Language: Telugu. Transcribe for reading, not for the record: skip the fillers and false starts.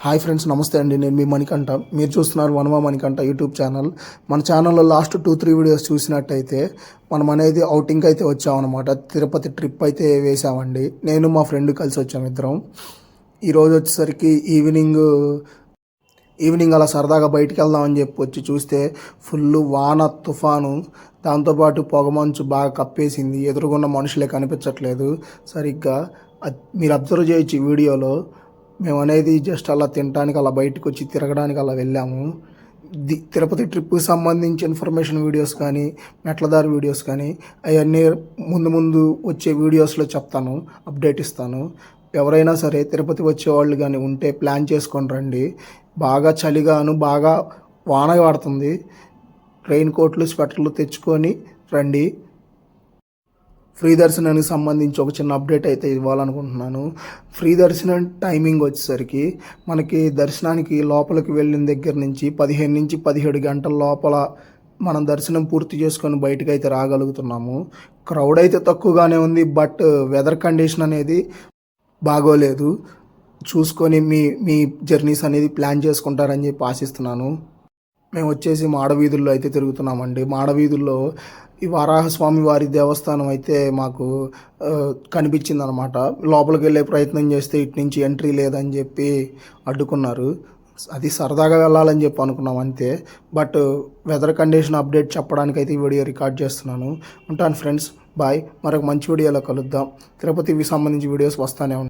హాయ్ ఫ్రెండ్స్, నమస్తే అండి. నేను మీ మణికంఠ. మీరు చూస్తున్నారు వనమా మణికంఠ యూట్యూబ్ ఛానల్. మన ఛానల్లో లాస్ట్ 2-3 వీడియోస్ చూసినట్టయితే మనం అనేది అవుటింగ్కి అయితే వచ్చామన్నమాట. తిరుపతి ట్రిప్ అయితే వేసామండి. నేను మా ఫ్రెండ్ కలిసి వచ్చాము ఇద్దరం. ఈరోజు వచ్చేసరికి ఈవినింగ్ అలా సరదాగా బయటికి వెళ్దామని చెప్పి వచ్చి చూస్తే ఫుల్ వాన తుఫాను, దాంతోపాటు పొగమంచు బాగా కప్పేసింది. ఎదురుగున్న మనుషులే కనిపించట్లేదు సరిగ్గా. మీరు అబ్జర్వ్ చేయొచ్చు ఈ వీడియోలో. మేము అనేది జస్ట్ అలా తినడానికి, అలా బయటకు వచ్చి తిరగడానికి అలా వెళ్ళాము. తిరుపతి ట్రిప్కి సంబంధించి ఇన్ఫర్మేషన్ వీడియోస్ కానీ, మెట్లదారి వీడియోస్ కానీ అవన్నీ ముందు వచ్చే వీడియోస్లో చెప్తాను, అప్డేట్ ఇస్తాను. ఎవరైనా సరే తిరుపతి వచ్చేవాళ్ళు కానీ ఉంటే ప్లాన్ చేసుకొని రండి. బాగా చలిగాను, బాగా వాన పడుతుంది. రెయిన్ కోట్లు, స్వెటర్లు తెచ్చుకొని రండి. ఫ్రీ దర్శనానికి సంబంధించి ఒక చిన్న అప్డేట్ అయితే ఇవ్వాలనుకుంటున్నాను. ఫ్రీ దర్శనం టైమింగ్ వచ్చేసరికి మనకి దర్శనానికి లోపలికి వెళ్ళిన దగ్గర నుంచి 15 నుంచి 17 గంటల లోపల మనం దర్శనం పూర్తి చేసుకొని బయటకు అయితే రాగలుగుతున్నాము. క్రౌడ్ అయితే తక్కువగానే ఉంది, బట్ వెదర్ కండిషన్ అనేది బాగోలేదు. చూసుకొని మీ జర్నీస్ అనేది ప్లాన్ చేసుకుంటారని చెప్పి ఆశిస్తున్నాను. మేము వచ్చేసి మాడవీధుల్లో అయితే తిరుగుతున్నామండి. మాడవీధుల్లో ఈ వారాహస్వామి వారి దేవస్థానం అయితే మాకు కనిపించింది అనమాట. లోపలికి వెళ్ళే ప్రయత్నం చేస్తే ఇటు నుంచి ఎంట్రీ లేదని చెప్పి అడ్డుకున్నారు. అది సరదాగా వెళ్ళాలని చెప్పి అనుకున్నాం అంతే. బట్ వెదర్ కండిషన్ అప్డేట్ చెప్పడానికి అయితే ఈ వీడియో రికార్డ్ చేస్తున్నాను. ఉంటాను ఫ్రెండ్స్, బాయ్. మరొక మంచి వీడియోలో కలుద్దాం. తిరుపతికి సంబంధించి వీడియోస్ వస్తానే ఉంటాయి.